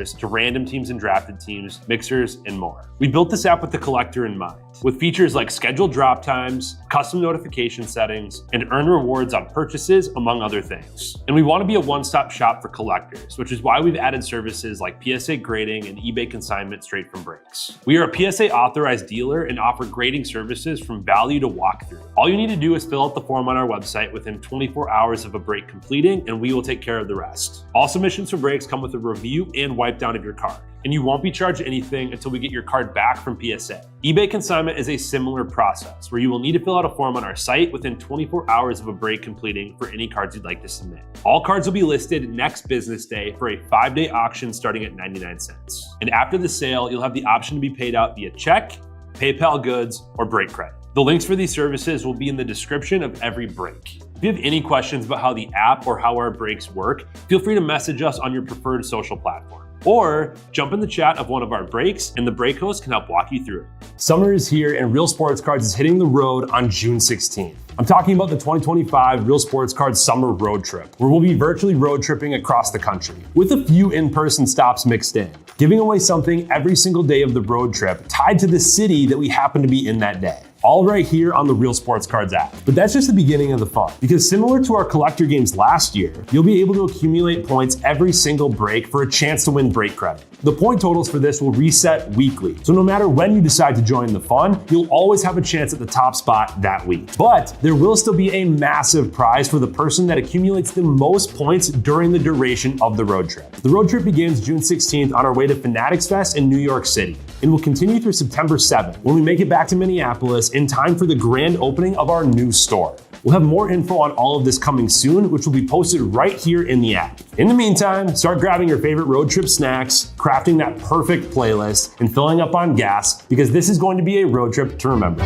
players to random teams and drafted teams, mixers, and more. We built this app with the collector in mind, with features like scheduled drop times, custom notification settings, and earn rewards on purchases, among other things. And we want to be a one-stop shop for collectors, which is why we've added services like PSA grading and eBay consignment straight from breaks. We are a PSA authorized dealer and offer grading services from value to walkthrough. All you need to do is fill out the form on our website within 24 hours of a break completing, and we will take care of the rest. All submissions for breaks come with a review and wipe down of your card, and you won't be charged anything until we get your card back from PSA. eBay consignment is a similar process where you will need to fill out a form on our site within 24 hours of a break completing for any cards you'd like to submit. All cards will be listed next business day for a 5-day auction starting at 99 cents. And after the sale, you'll have the option to be paid out via check, PayPal goods, or break credit. The links for these services will be in the description of every break. If you have any questions about how the app or how our breaks work, feel free to message us on your preferred social platform. Or jump in the chat of one of our breaks and the break host can help walk you through it. Summer is here and Real Sports Cards is hitting the road on June 16th. I'm talking about the 2025 Real Sports Cards Summer Road Trip, where we'll be virtually road tripping across the country, with a few in-person stops mixed in, giving away something every single day of the road trip tied to the city that we happen to be in that day. All right here on the Real Sports Cards app. But that's just the beginning of the fun, because similar to our collector games last year, you'll be able to accumulate points every single break for a chance to win break credit. The point totals for this will reset weekly, so no matter when you decide to join the fun, you'll always have a chance at the top spot that week. But there will still be a massive prize for the person that accumulates the most points during the duration of the road trip. The road trip begins June 16th on our way to Fanatics Fest in New York City, and will continue through September 7th when we make it back to Minneapolis in time for the grand opening of our new store. We'll have more info on all of this coming soon, which will be posted right here in the app. In the meantime, start grabbing your favorite road trip snacks, crafting that perfect playlist, and filling up on gas, because this is going to be a road trip to remember.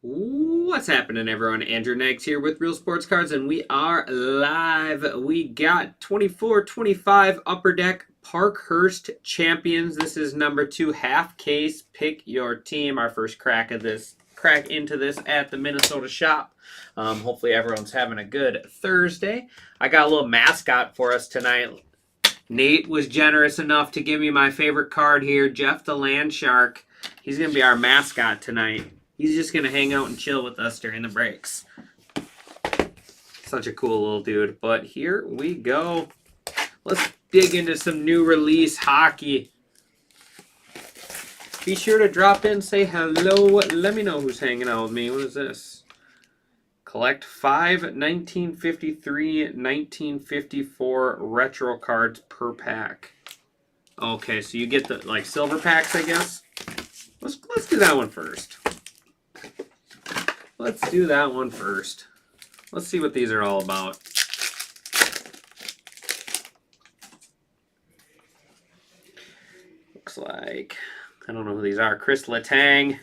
What's happening, everyone? Andrew Nags here with Real Sports Cards, and we are live. We got 24-25 Upper Deck Parkhurst Champions. This is number 2 half case. Pick your team. Our first crack into this at the Minnesota shop. Hopefully everyone's having a good Thursday. I got a little mascot for us tonight. Nate was generous enough to give me my favorite card here, Jeff the Land Shark. He's going to be our mascot tonight. He's just going to hang out and chill with us during the breaks. Such a cool little dude. But here we go. Let's dig into some new release hockey. Be sure to drop in, say hello. Let me know who's hanging out with me. What is this? Collect 5 1953, 1954 retro cards per pack. Okay, so you get the like silver packs, I guess. Let's do that one first. Let's do that one first. Let's see what these are all about. Looks like, I don't know who these are. Chris Letang,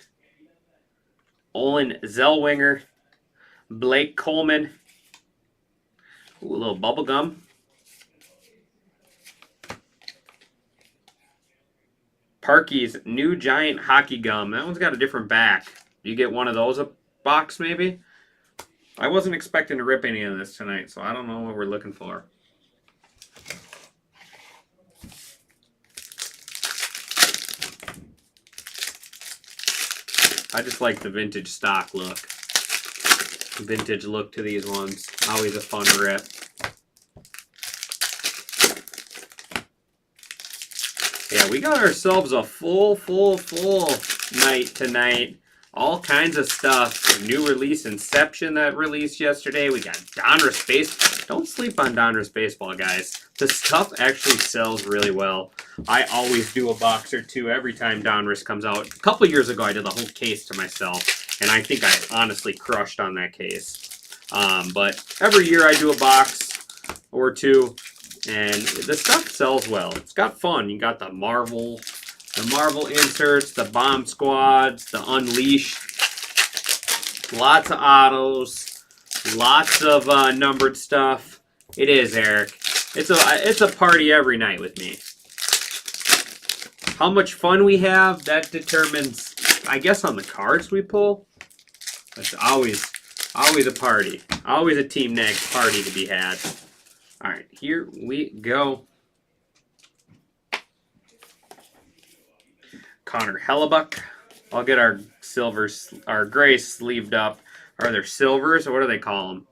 Olin Zellweger, Blake Coleman. Ooh, a little bubble gum. Parky's New Giant Hockey Gum. That one's got a different back. You get one of those a box, maybe? I wasn't expecting to rip any of this tonight, so I don't know what we're looking for. I just like the vintage stock look. Vintage look to these ones. Always a fun rip. Yeah, we got ourselves a full night tonight. All kinds of stuff. New release Inception that released yesterday. We got Donruss Baseball. Don't sleep on Donruss Baseball, guys. The stuff actually sells really well. I always do a box or two every time Donruss comes out. A couple years ago, I did the whole case to myself. And I think I honestly crushed on that case. But every year I do a box or two, and the stuff sells well. It's got fun. You got the Marvel inserts, the Bomb Squads, the Unleashed. Lots of autos, lots of numbered stuff. It is, Eric. It's a party every night with me. How much fun we have, that determines, I guess, on the cards we pull. It's always a party. Always a Team Nags party to be had. All right, here we go. Connor Hellebuck. I'll get our silvers, our gray sleeved up. Are there silvers, or what do they call them?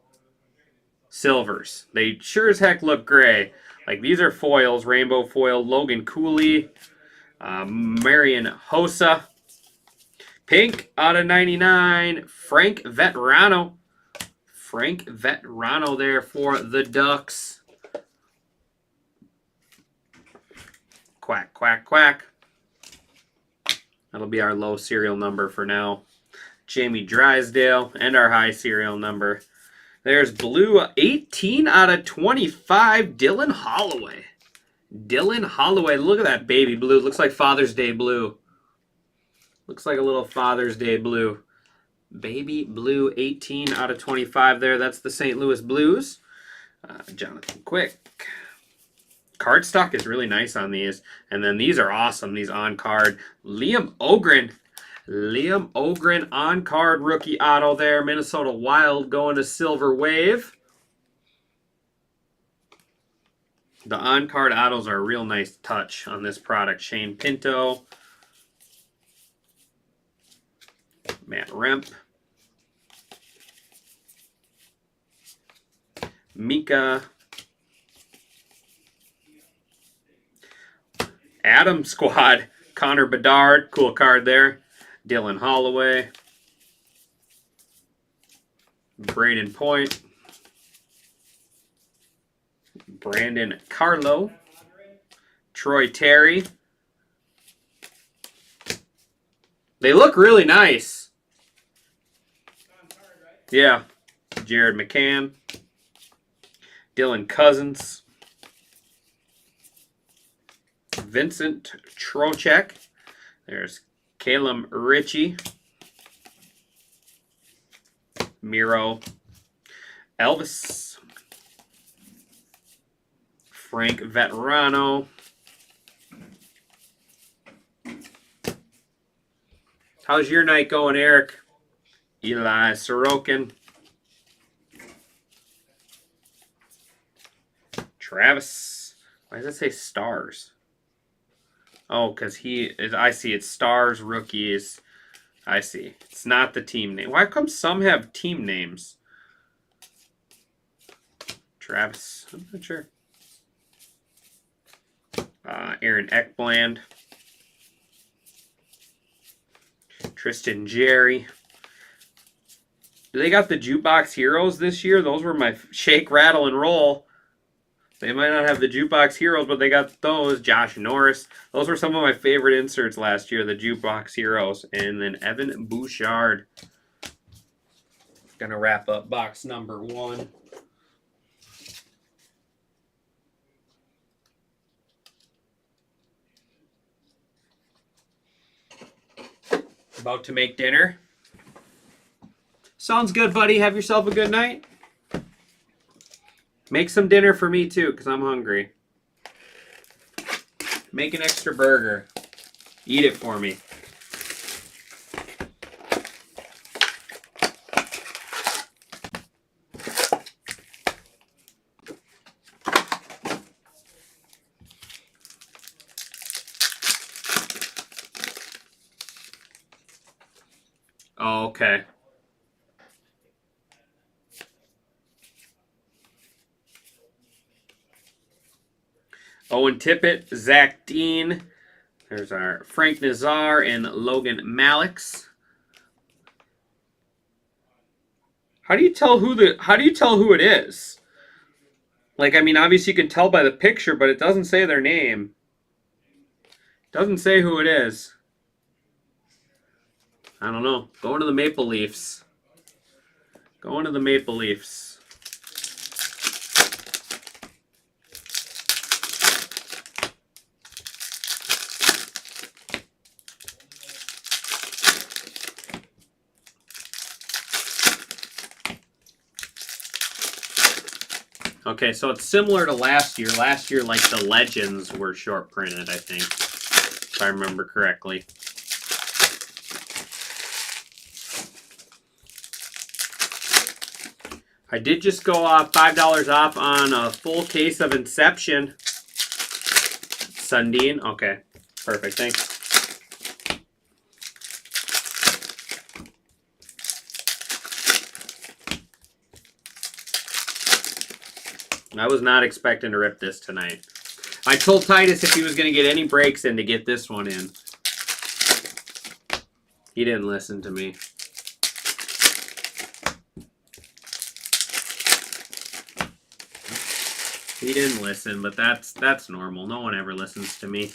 Silvers. They sure as heck look gray. Like, these are foils, rainbow foil. Logan Cooley, Marion Hossa. Pink out of 99, Frank Vetrano. Frank Vetrano there for the Ducks. Quack, quack, quack. That'll be our low serial number for now. Jamie Drysdale, and our high serial number. There's blue, 18 out of 25, Dylan Holloway. Dylan Holloway, look at that baby blue. Looks like Father's Day blue. Looks like a little Father's Day blue. Baby blue, 18 out of 25 there. That's the St. Louis Blues. Jonathan Quick. Cardstock is really nice on these. And then these are awesome, these on-card. Liam Ogren. Liam Ogren on-card rookie auto there. Minnesota Wild going to Silver Wave. The on-card autos are a real nice touch on this product. Shane Pinto. Matt Remp. Mika. Adam Squad. Connor Bedard. Cool card there. Dylan Holloway. Braden Point. Brandon Carlo. Troy Terry. They look really nice. Yeah. Jared McCann. Dylan Cousins. Vincent Trocheck. There's Calum Ritchie. Miro. Elvis. Frank Vetrano. How's your night going, Eric? Eli Sorokin. Travis. Why does it say stars? Oh, because he is, I see it's stars, rookies. I see. It's not the team name. Why come some have team names? Travis. I'm not sure. Aaron Ekbland. Tristan Jerry. They got the Jukebox Heroes this year. Those were my shake, rattle, and roll. They might not have the Jukebox Heroes, but they got those. Josh Norris. Those were some of my favorite inserts last year, the Jukebox Heroes. And then Evan Bouchard. Gonna wrap up box number 1. About to make dinner. Sounds good, buddy. Have yourself a good night. Make some dinner for me, too, because I'm hungry. Make an extra burger. Eat it for me. Oh, okay. Owen Tippett, Zach Dean. There's our Frank Nazar and Logan Malix. How do you tell who it is? Like, I mean, obviously you can tell by the picture, but it doesn't say their name. Doesn't say who it is. I don't know. Going to the Maple Leafs. Going to the Maple Leafs. Okay, so it's similar to last year. Last year, like, the legends were short printed, I think, if I remember correctly. I did just go off $5 off on a full case of Inception. Sundin. Okay, perfect. Thanks. I was not expecting to rip this tonight. I told Titus if he was going to get any breaks in to get this one in. He didn't listen to me. He didn't listen, but that's normal. No one ever listens to me.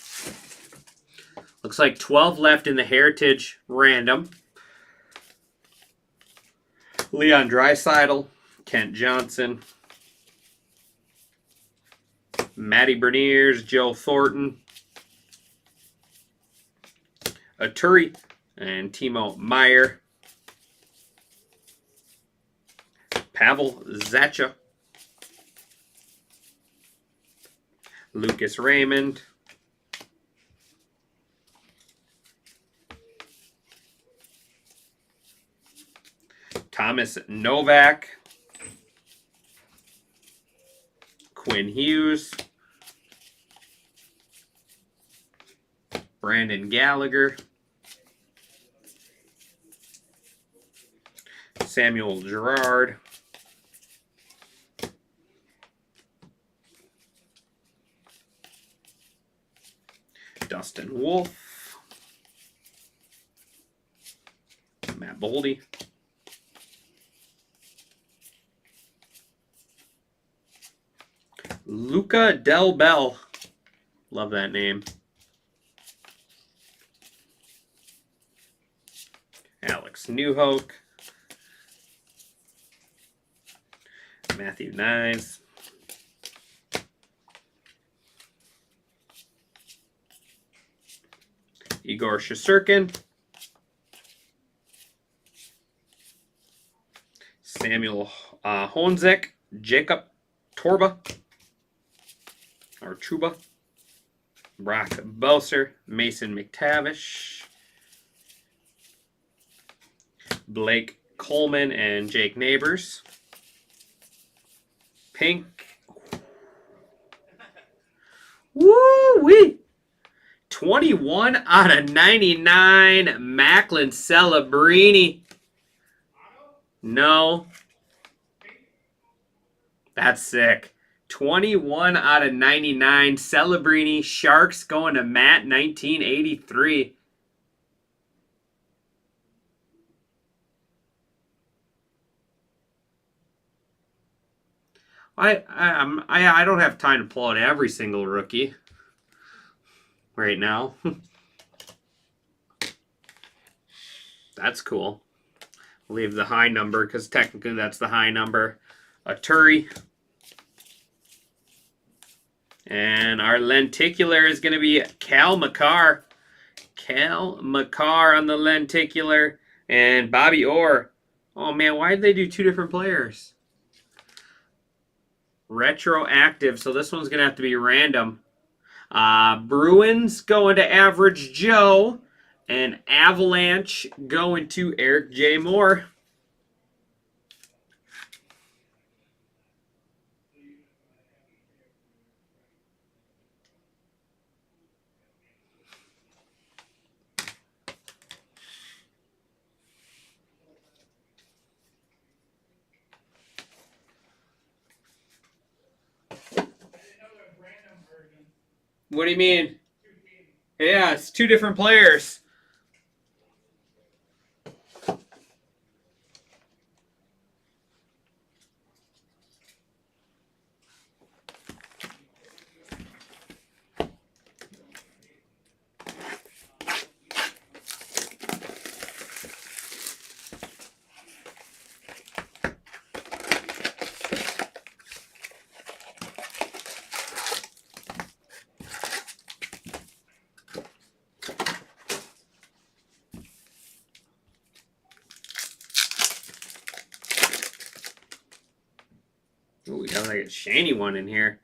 Looks like 12 left in the Heritage Random. Leon Draisaitl, Kent Johnson, Matty Berniers, Joe Thornton, Aturi, and Timo Meier, Pavel Zacha, Lucas Raymond, Thomas Novak, Quinn Hughes, Brandon Gallagher, Samuel Girard, Dustin Wolf, Matt Boldy, Luca Del Bell. Love that name. Alex Newhook, Matthew Nyes, Igor Shesterkin, Samuel Honzek, Jacob Torba, or Chuba, Brock Belser, Mason McTavish, Blake Coleman, and Jake Neighbors. Pink. Woo-wee! 21 out of 99, Macklin Celebrini. No. That's sick. 21 out of 99, Celebrini. Sharks going to Matt, 1983. I don't have time to pull out every single rookie right now. That's cool. Leave the high number because technically that's the high number. Aturi. And our lenticular is going to be Cal McCarr. Cal McCarr on the lenticular. And Bobby Orr. Oh man, why did they do two different players? Retroactive, so this one's going to have to be random. Bruins going to Average Joe. And Avalanche going to Eric J. Moore. What do you mean? Yeah, it's two different players. Ooh, we got like a shiny one in here.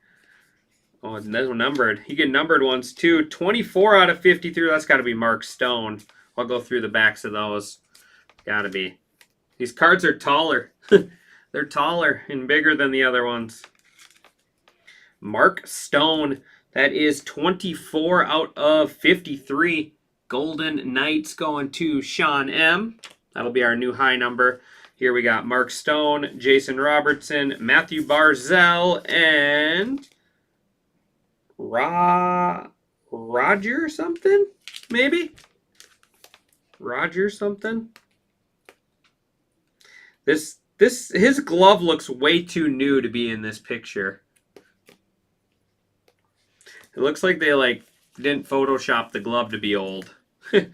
Oh, and those are numbered. You get numbered ones too. 24 out of 53. That's got to be Mark Stone. I'll go through the backs of those. Got to be. These cards are taller. They're taller and bigger than the other ones. Mark Stone. That is 24 out of 53. Golden Knights going to Sean M. That'll be our new high number. Here we got Mark Stone, Jason Robertson, Matthew Barzell, and Roger something? Maybe? Roger something? His glove looks way too new to be in this picture. It looks like they didn't Photoshop the glove to be old. At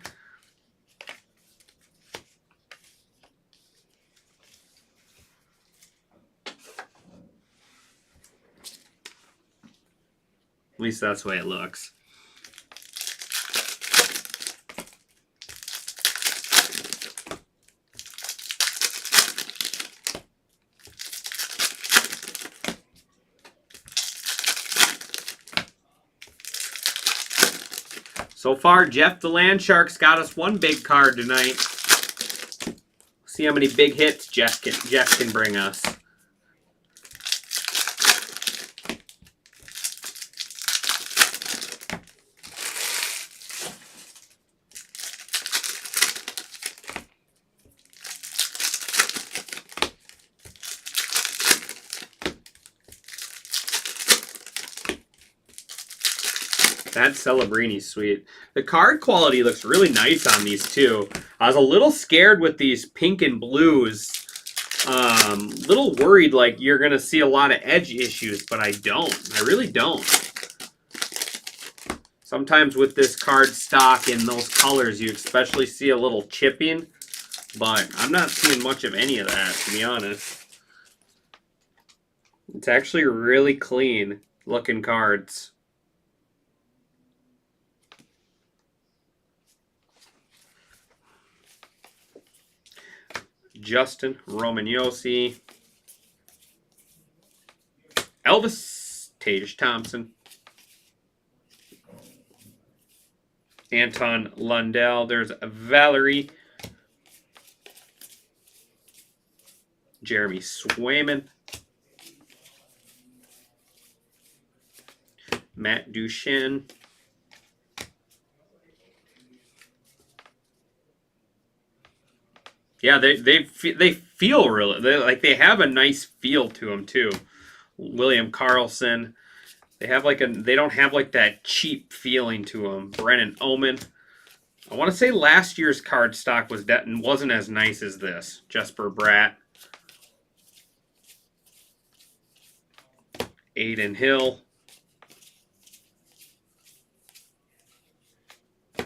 least that's the way it looks. So far, Jeff the Landshark's got us one big card tonight. See how many big hits Jeff can bring us. That Celebrini's sweet. The card quality looks really nice on these too. I was a little scared with these pink and blues. Little worried like you're going to see a lot of edge issues, but I don't. I really don't. Sometimes with this card stock in those colors, you especially see a little chipping, but I'm not seeing much of any of that, to be honest. It's actually really clean looking cards. Justin Romagnosi, Elvis Tage Thompson, Anton Lundell. There's Valerie, Jeremy Swayman, Matt Duchene. Yeah, they feel really they have a nice feel to them too. William Karlsson, they don't have like that cheap feeling to them. Brennan Oman. I want to say last year's card stock wasn't as nice as this. Jesper Bratt, Aiden Hill,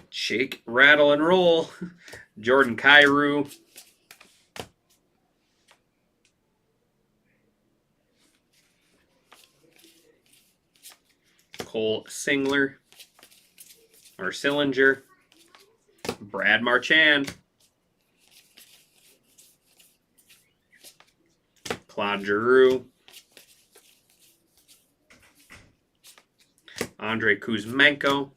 Shake, Rattle, and Roll, Jordan Kyrou. Cole Sillinger, Brad Marchand, Claude Giroux, Andrei Kuzmenko,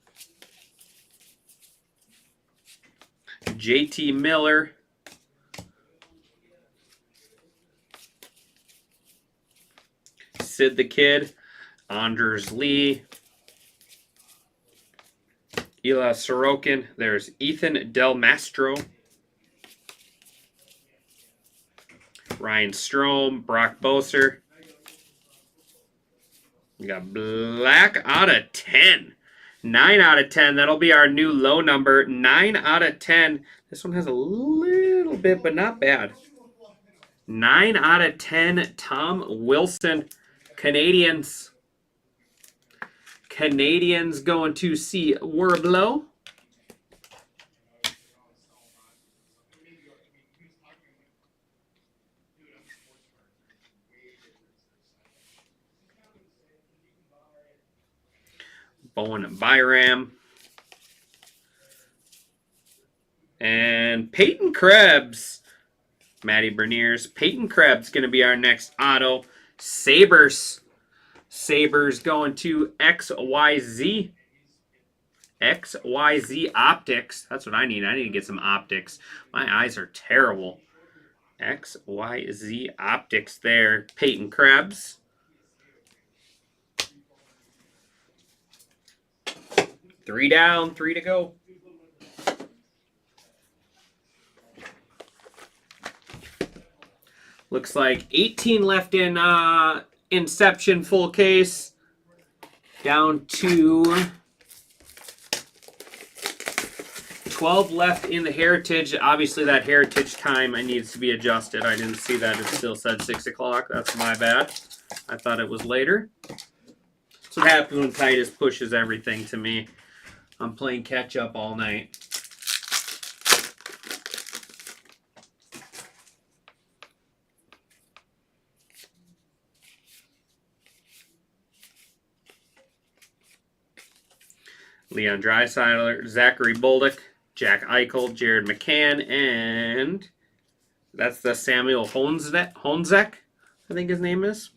JT Miller, Sid the Kid, Anders Lee, Ila Sorokin. There's Ethan Del Mastro, Ryan Strome, Brock Boser. We got black out of 10. 9 out of 10. That'll be our new low number. 9 out of 10. This one has a little bit, but not bad. 9 out of 10. Tom Wilson. Canadians. Canadians going to see Warblow. Bowen Byram. And Peyton Krebs. Matty Berniers. Peyton Krebs going to be our next auto. Sabres. Sabres going to XYZ. XYZ Optics. That's what I need. I need to get some optics. My eyes are terrible. XYZ Optics there. Peyton Krebs. Three down, 3 to go. Looks like 18 left in Inception full case. Down to 12 left in the Heritage. Obviously, that Heritage time needs to be adjusted. I didn't see that. It still said 6 o'clock. That's my bad. I thought it was later. That's what happens when Titus pushes everything to me. I'm playing catch-up all night. Leon Draisaitl, Zachary Bolduc, Jack Eichel, Jared McCann, and that's the Samuel Honzek, I think his name is.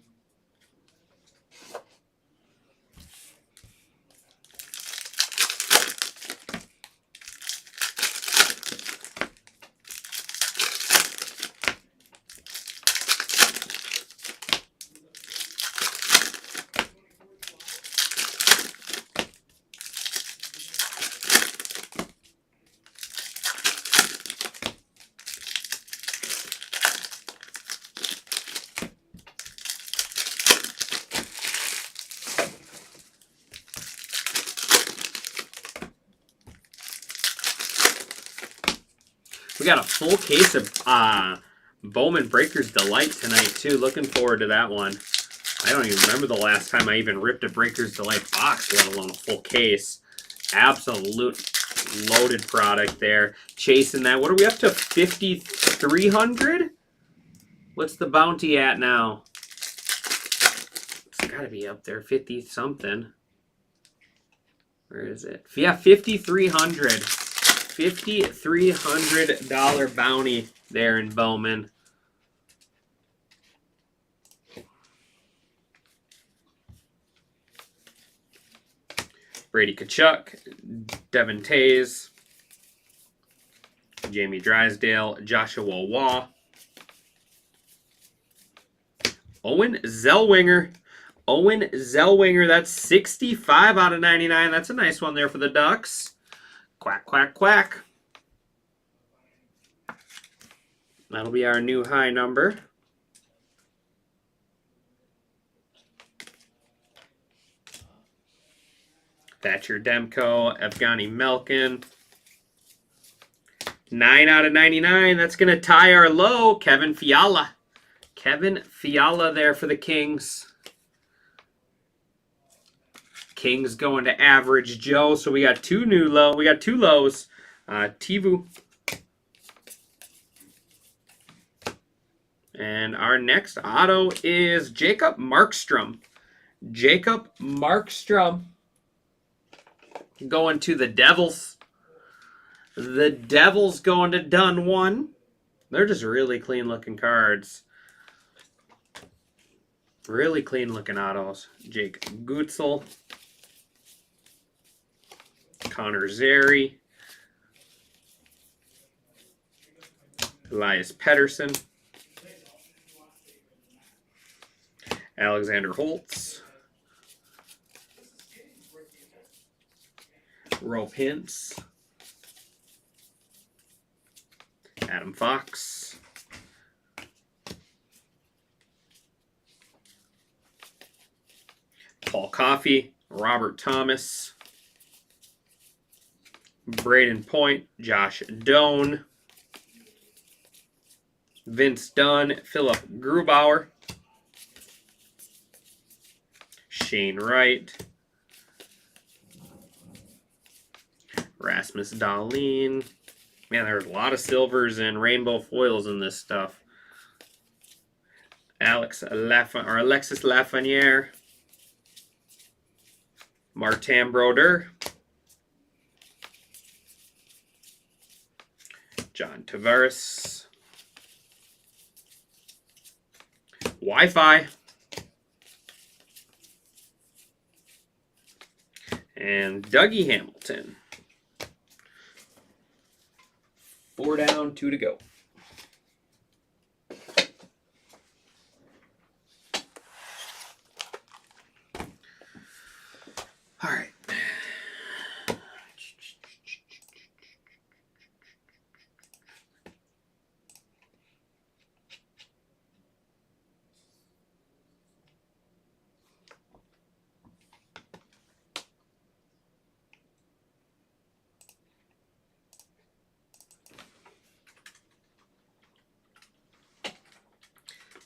We got a full case of Bowman Breakers Delight tonight, too. Looking forward to that one. I don't even remember the last time I even ripped a Breakers Delight box, let alone a full case. Absolute loaded product there. Chasing that. What are we up to? 5,300? What's the bounty at now? It's got to be up there. 50-something. Where is it? Yeah, 5,300. $5,300 bounty there in Bowman. Brady Tkachuk, Devin Tays, Jamie Drysdale, Joshua Waugh, Owen Zellweger. Owen Zellweger, that's 65 out of 99. That's a nice one there for the Ducks. Quack, quack, quack. That'll be our new high number. Thatcher Demko, Evgeny Malkin. 9 out of 99. That's going to tie our low. Kevin Fiala. Kevin Fiala there for the Kings. Kings going to Average Joe. So we got two lows. Tivu. And our next auto is Jacob Markstrom. Jacob Markstrom going to the Devils. The Devils going to Dun 1. They're just really clean looking cards. Really clean looking autos. Jake Gutzel. Connor Zary. Elias Pettersson. Alexander Holtz. Rope Hintz. Adam Fox. Paul Coffey. Robert Thomas. Braden Point. Josh Doan. Vince Dunn. Philip Grubauer. Shane Wright. Rasmus Dahlin. Man, there's a lot of silvers and rainbow foils in this stuff. Alexis Lafreniere. Martin Brodeur. John Tavares. Wi-Fi. And Dougie Hamilton. 4 down, 2 to go. All right.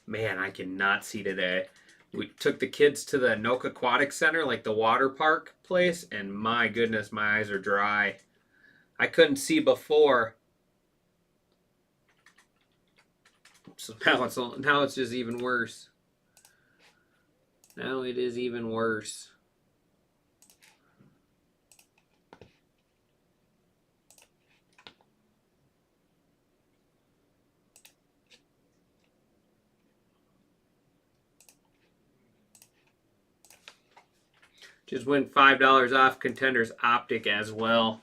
Man, I cannot see today. We took the kids to the Nook Aquatic Center, like the water park place, and my goodness, my eyes are dry. I couldn't see before. So now it's just even worse. Now it is even worse. Just win $5 off Contenders Optic as well.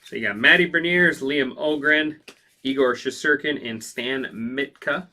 So you got Matty Berniers, Liam Ogren, Igor Shesterkin, and Stan Mitka.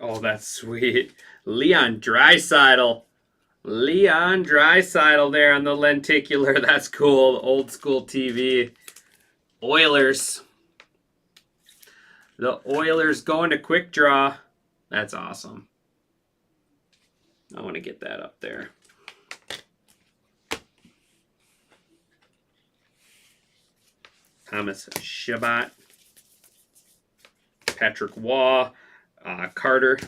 Oh, that's sweet. Leon Draisaitl. Leon Draisaitl there on the lenticular. That's cool. Old school TV. Oilers. The Oilers going to quick draw. That's awesome. I want to get that up there. Thomas Chabot. Patrick Waugh. Carter.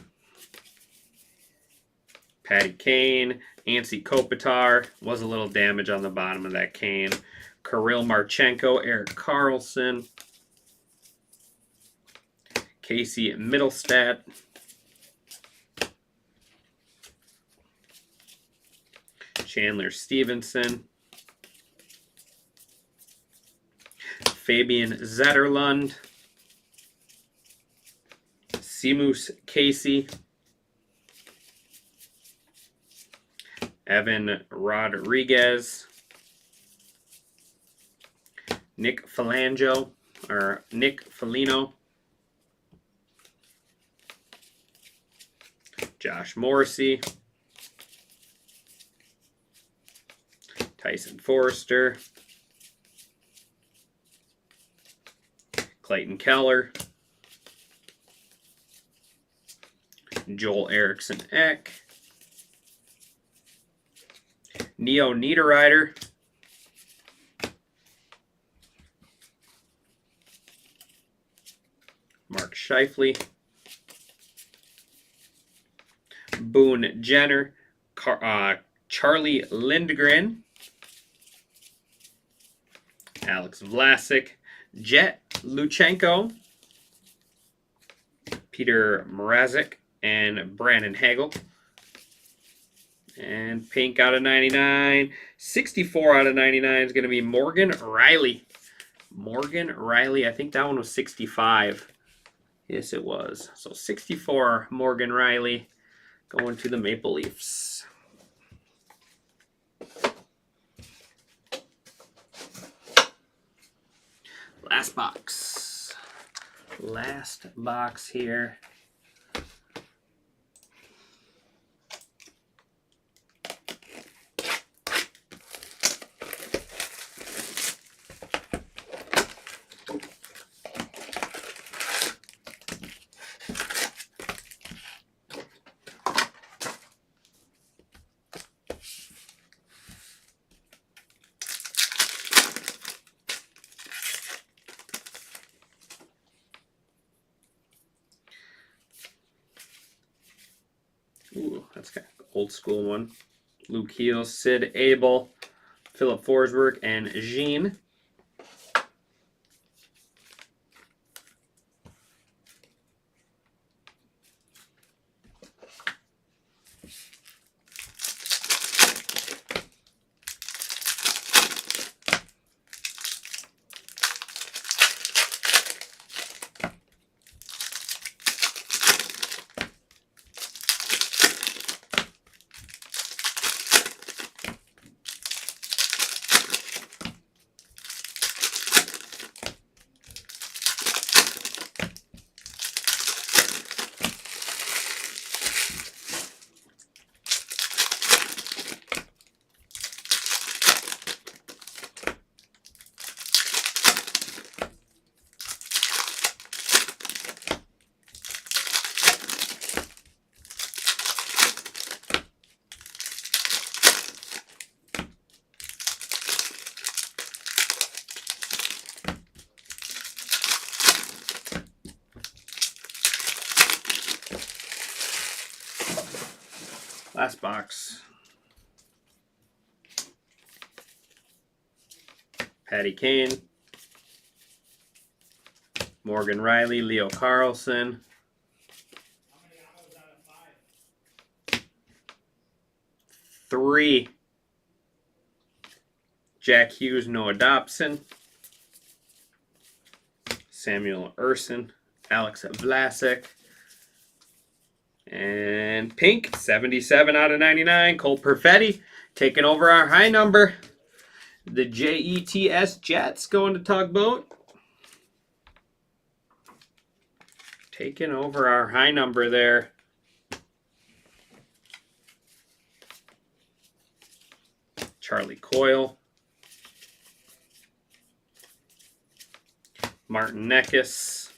Patty Kane. Ansi Kopitar. Was a little damage on the bottom of that Kane. Kirill Marchenko. Erik Karlsson. Casey Middlestat. Chandler Stevenson. Fabian Zetterlund. Seamus Casey. Evan Rodriguez. Nick Foligno. Josh Morrissey. Tyson Forrester. Clayton Keller. Joel Eriksson Ek. Neo Niederreiter. Mark Scheifele. Boone Jenner. Charlie Lindgren. Alex Vlasic, Jet Luchenko, Peter Mrazek, and Brandon Hagel. And pink out of 99. 64 out of 99 is going to be Morgan Riley. Morgan Riley, I think that one was 65. Yes, it was. So 64, Morgan Riley going to the Maple Leafs. Last box. Last box here. Ooh, that's kind of old school one. Luke Heel, Sid Abel, Philip Forsberg, and Jean. Last box. Patty Kane, Morgan Riley, Leo Carlson, three, Jack Hughes, Noah Dobson, Samuel Urson, Alex Vlasic, and pink, 77 out of 99, Cole Perfetti, taking over our high number. The Jets Jets going to Tugboat. Taking over our high number there. Charlie Coyle. Martin Necas.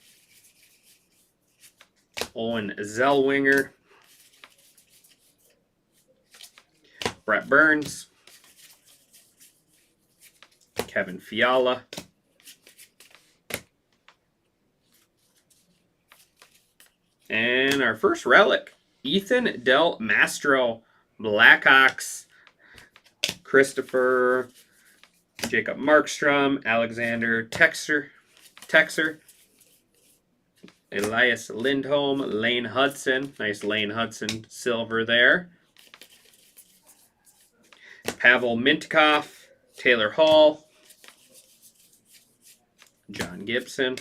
Owen Zellweger. Brett Burns. Kevin Fiala. And our first relic, Ethan Del Mastro, Blackhawks. Christopher, Jacob Markstrom, Alexander Texer, Elias Lindholm, Lane Hudson. Nice Lane Hudson silver there. Pavel Mintyukov, Taylor Hall, John Gibson.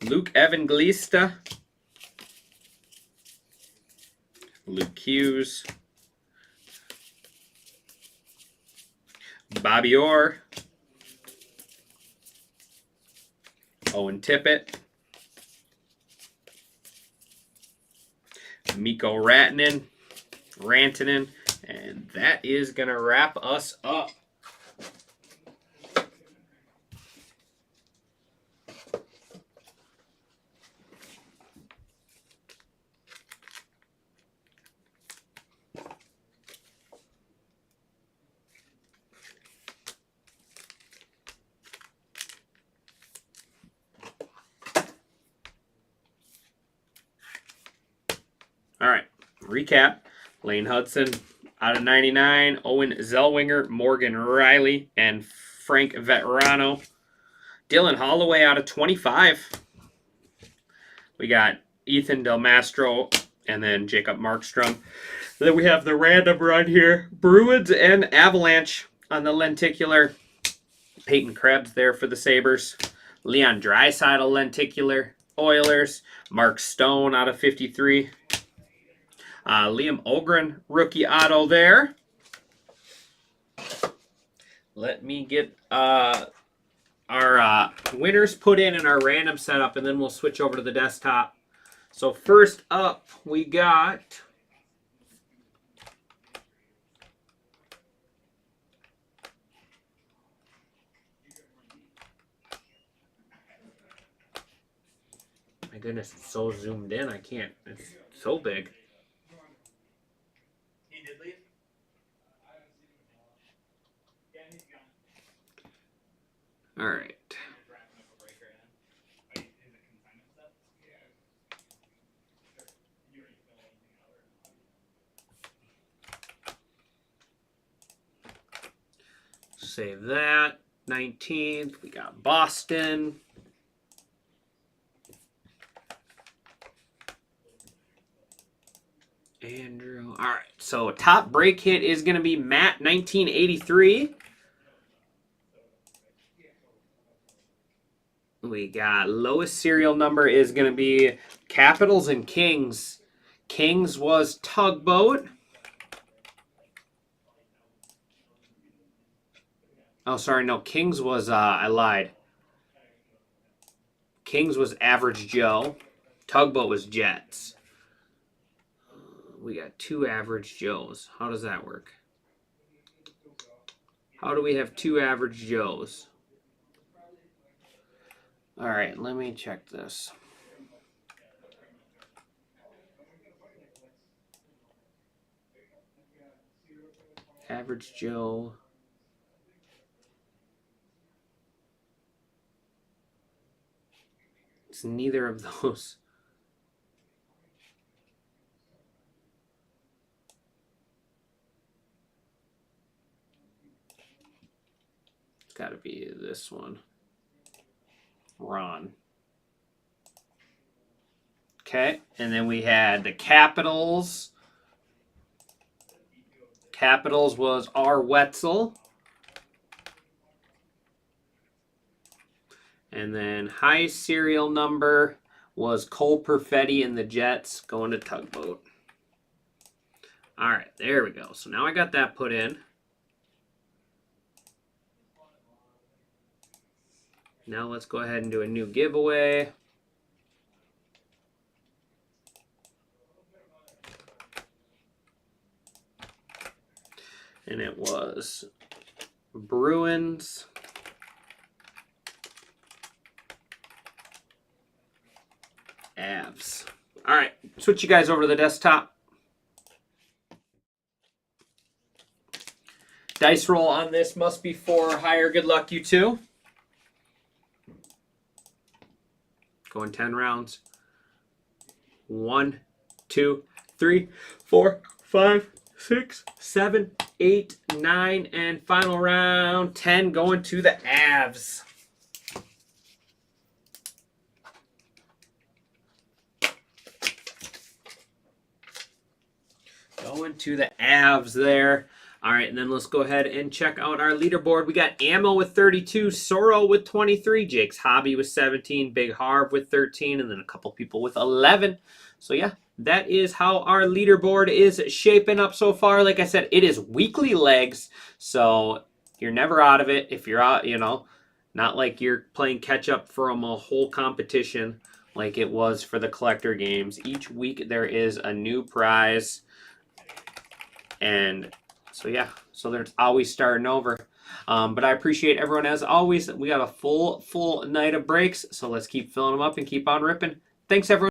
Luke Evangelista, Luke Hughes, Bobby Orr, Owen Tippett, Mikko Rantanen, and that is going to wrap us up. All right, recap. Lane Hudson, Out of 99, Owen Zellweger, Morgan Riley, and Frank Veterano. Dylan Holloway out of 25. We got Ethan Del Mastro and then Jacob Markstrom. Then we have the random run here. Bruins and Avalanche on the lenticular. Peyton Krebs there for the Sabres. Leon Draisaitl lenticular. Oilers. Mark Stone out of 53. Liam Ogren rookie auto there. Let me get our winners put in our random setup, and then we'll switch over to the desktop. So first up, we got my goodness, it's so zoomed in, I can't. It's so big. He did leave? All right. Save that. 19th, we got Boston. Andrew. All right, so top break hit is going to be Matt 1983. We got lowest serial number is going to be Capitals and Kings. Kings was Tugboat. Oh, sorry, no, Kings was, I lied. Kings was Average Joe. Tugboat was Jets. We got two Average Joes. How does that work? How do we have two Average Joes? All right, let me check this. Average Joe. It's neither of those. It's got to be this one. Ron. Okay, and then we had the Capitals. Capitals was R. Wetzel. And then high serial number was Cole Perfetti and the Jets going to Tugboat. All right, there we go. So now I got that put in. Now let's go ahead and do a new giveaway. And it was Bruins. Avs. All right, switch you guys over to the desktop. Dice roll on this must be for higher good luck, you two. Going 10 rounds. 1, 2, 3, 4, 5, 6, 7, 8, 9, and final round 10 going to the Avs. Going to the Avs there. All right, and then let's go ahead and check out our leaderboard. We got Ammo with 32, Sorrow with 23, Jake's Hobby with 17, Big Harv with 13, and then a couple people with 11. So yeah, that is how our leaderboard is shaping up so far. Like I said, it is weekly legs, so you're never out of it. If you're out, you know, not like you're playing catch up from a whole competition like it was for the collector games. Each week there is a new prize, and so yeah, so there's always starting over. But I appreciate everyone as always. We got a full night of breaks, so let's keep filling them up and keep on ripping. Thanks, everyone.